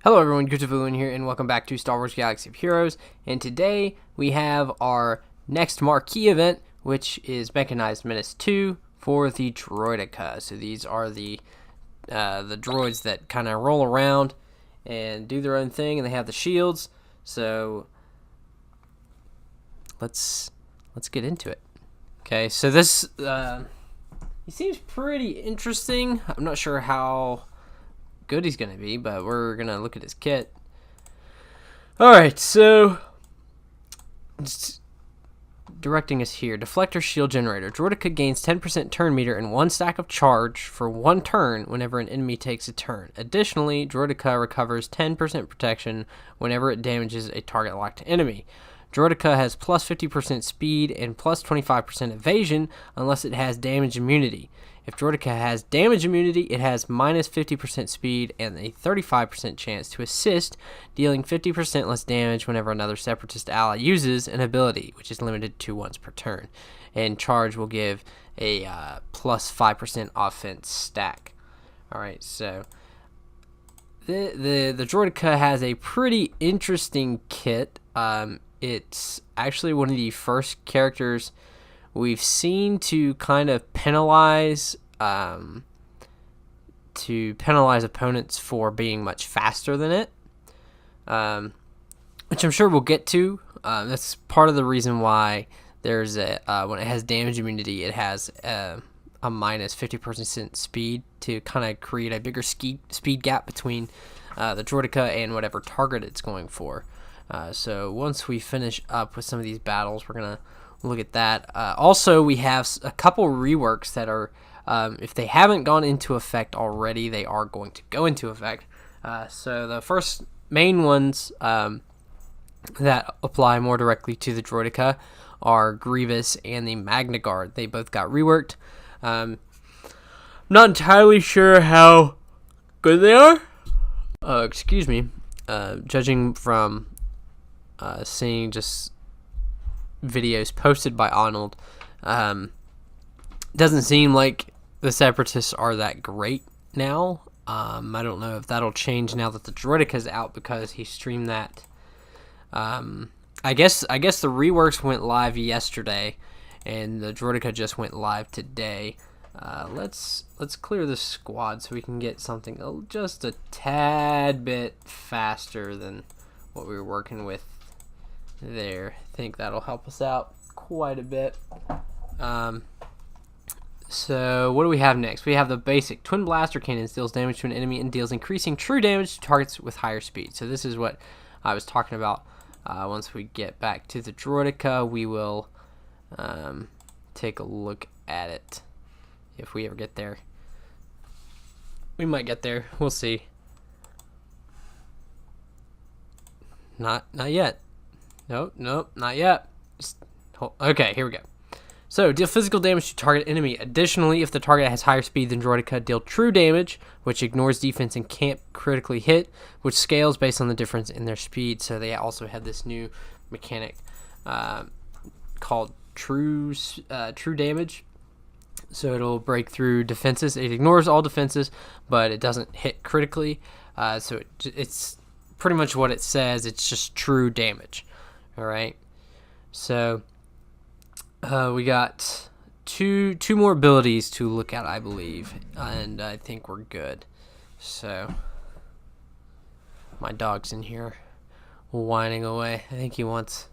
Hello everyone, GoodraFTW here, and welcome back to Star Wars Galaxy of Heroes. And today we have our next marquee event, which is Mechanized Menace 2 for the Droideka. So these are the droids that kind of roll around and do their own thing, and they have the shields. So let's get into it. Okay, so this he seems pretty interesting. I'm not sure how good he's gonna be, but we're gonna look at his kit. Alright, so directing us here. Deflector shield generator. Droideka gains 10% turn meter and 1 stack of charge for 1 turn whenever an enemy takes a turn. Additionally, Droideka recovers 10% protection whenever it damages a target locked enemy. Droideka has plus 50% speed and plus 25% evasion unless it has damage immunity. If Droideka has damage immunity, it has minus 50% speed and a 35% chance to assist, dealing 50% less damage whenever another Separatist ally uses an ability, which is limited to once per turn. And charge will give a plus 5% offense stack. Alright, so the Droideka has a pretty interesting kit. It's actually one of the first characters we've seen to kind of penalize opponents for being much faster than it, which I'm sure we'll get to. That's part of the reason why there's a when it has damage immunity, it has a minus 50% speed to kind of create a bigger speed gap between the Droideka and whatever target it's going for. So once we finish up with some of these battles, we're gonna look at that. Also, we have a couple reworks that are, if they haven't gone into effect already, they are going to go into effect. So the first main ones that apply more directly to the Droideka are Grievous and the Magna Guard. They both got reworked. I'm not entirely sure how good they are. Excuse me. Judging from seeing just videos posted by Arnold, doesn't seem like the Separatists are that great now. I don't know if that'll change now that the Droideka is out, because he streamed that. I guess the reworks went live yesterday, and the Droideka just went live today. Let's clear the squad so we can get something just a tad bit faster than what we were working with there. I think that'll help us out quite a bit. So what do we have next? We have the basic twin blaster cannon. Deals damage to an enemy and deals increasing true damage to targets with higher speed. So this is what I was talking about. Once we get back to the Droideka, we will take a look at it if we ever get there. We might get there. We'll see. Not yet. Nope, not yet. Okay, here we go. So, deal physical damage to target enemy. Additionally, if the target has higher speed than Droideka, deal true damage, which ignores defense and can't critically hit, which scales based on the difference in their speed. So they also have this new mechanic called true damage. So it'll break through defenses. It ignores all defenses, but it doesn't hit critically. So it's pretty much what it says. It's just true damage. All right. So we got two more abilities to look at, I believe, and I think we're good. So my dog's in here whining away. I think he wants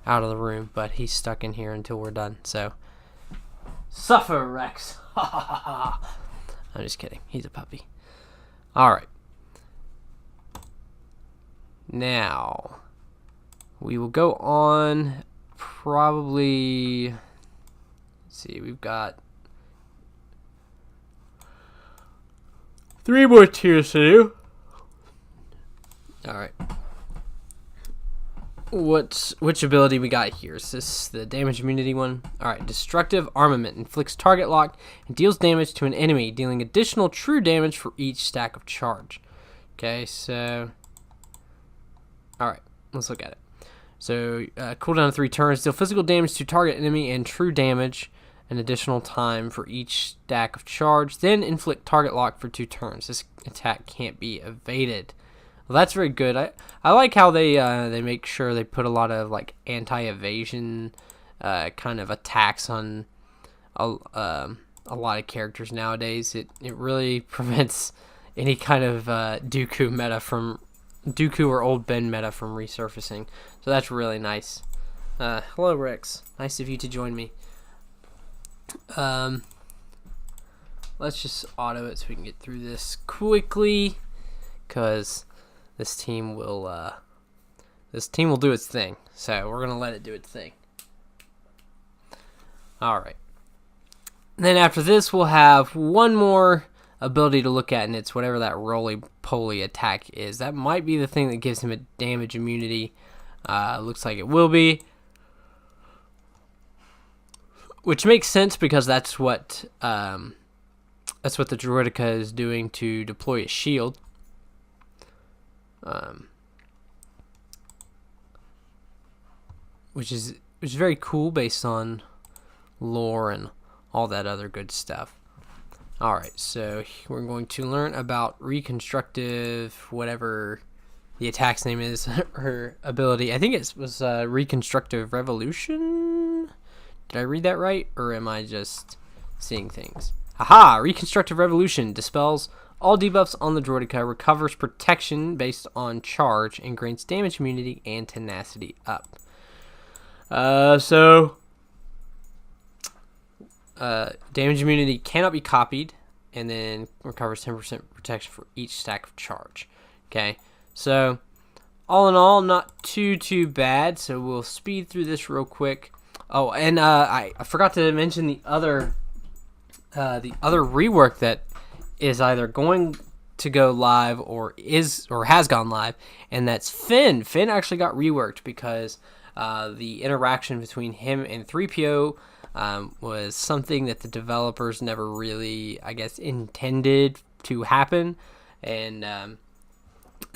out of the room, but he's stuck in here until we're done. So suffer, Rex. I'm just kidding. He's a puppy. All right. Now we will go on. Probably, let's see, we've got 3 more tiers to do. Alright. Which ability we got here? Is this the damage immunity one? Alright, Destructive Armament. Inflicts target lock and deals damage to an enemy, dealing additional true damage for each stack of charge. Okay, so alright, let's look at it. So, cooldown of 3 turns. Deal physical damage to target enemy and true damage an additional time for each stack of charge. Then inflict target lock for 2 turns. This attack can't be evaded. Well, that's very good. I like how they make sure they put a lot of like anti-evasion kind of attacks on a lot of characters nowadays. It really prevents any kind of Dooku or old Ben meta from resurfacing. So that's really nice. Hello, Rex. Nice of you to join me. Let's just auto it so we can get through this quickly, because this team will do its thing. So we're gonna let it do its thing. All right. And then after this, we'll have one more ability to look at, and it's whatever that roly-poly attack is. That might be the thing that gives him a damage immunity. Looks like it will be. Which makes sense, because that's what the Droideka is doing to deploy a shield. Which is very cool based on lore and all that other good stuff. Alright, so we're going to learn about reconstructive, whatever the attack's name is, her ability. I think it was reconstructive revolution? Did I read that right, or am I just seeing things? Aha! Reconstructive revolution dispels all debuffs on the Droideka, recovers protection based on charge, and grants damage immunity and tenacity up. Damage immunity cannot be copied, and then recovers 10% protection for each stack of charge. Okay, so all in all, not too bad. So we'll speed through this real quick. Oh, and I forgot to mention the other rework that is either going to go live or has gone live, and that's Finn. Finn actually got reworked because the interaction between him and 3PO was something that the developers never really, I guess, intended to happen, and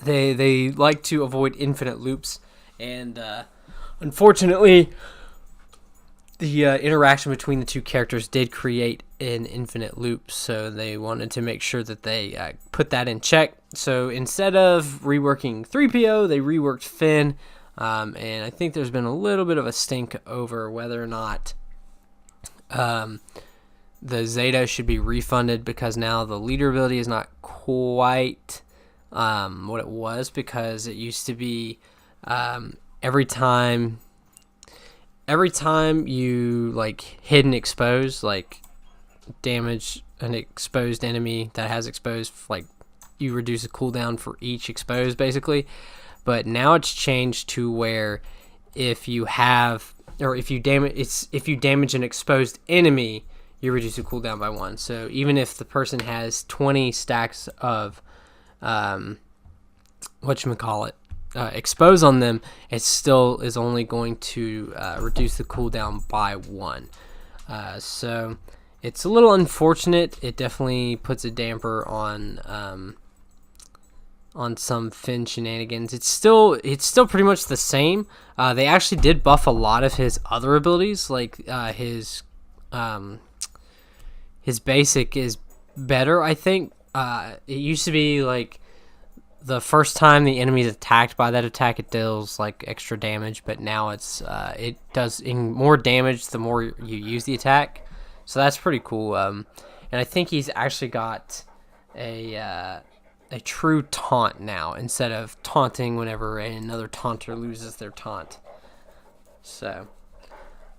they like to avoid infinite loops, and unfortunately, the interaction between the two characters did create an infinite loop, so they wanted to make sure that they put that in check. So instead of reworking 3PO, they reworked Finn, and I think there's been a little bit of a stink over whether or not the Zeta should be refunded, because now the leader ability is not quite what it was, because it used to be every time you like hit and expose, like damage an exposed enemy that has exposed, like you reduce the cooldown for each exposed basically. But now it's changed to where if you damage an exposed enemy, you reduce the cooldown by 1. So even if the person has 20 stacks of expose on them, it still is only going to reduce the cooldown by 1. So it's a little unfortunate. It definitely puts a damper on some Finn shenanigans. It's still pretty much the same. They actually did buff a lot of his other abilities, like his basic is better, I think. It used to be like the first time the enemy is attacked by that attack, it deals like extra damage, but now it does more damage the more you use the attack. So that's pretty cool. And I think he's actually got a true taunt now, instead of taunting whenever another taunter loses their taunt. So,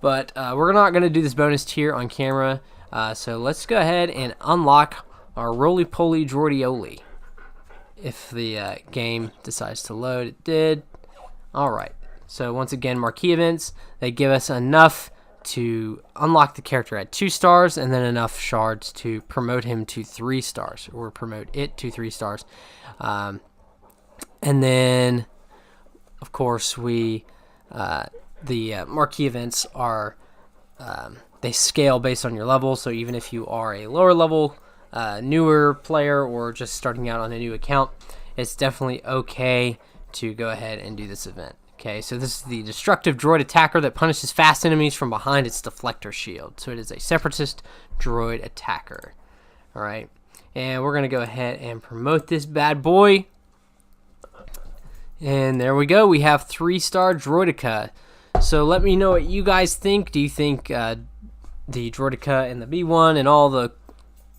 but we're not going to do this bonus tier on camera. So let's go ahead and unlock our roly-poly droidioli. If the game decides to load, it did. Alright, so once again, marquee events, they give us enough to unlock the character at 2 stars, and then enough shards to promote him to 3 stars, or promote it to 3 stars. And then, of course, the marquee events are, they scale based on your level, so even if you are a lower level, newer player, or just starting out on a new account, it's definitely okay to go ahead and do this event. Okay, so this is the destructive droid attacker that punishes fast enemies from behind its deflector shield. So it is a separatist droid attacker. Alright, and we're going to go ahead and promote this bad boy. And there we go. We have 3-star Droideka. So let me know what you guys think. Do you think the Droideka and the B1 and all the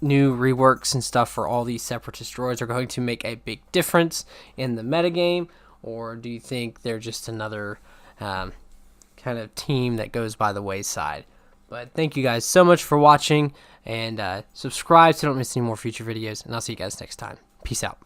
new reworks and stuff for all these Separatist droids are going to make a big difference in the metagame? Or do you think they're just another kind of team that goes by the wayside? But thank you guys so much for watching, and subscribe so you don't miss any more future videos, and I'll see you guys next time. Peace out.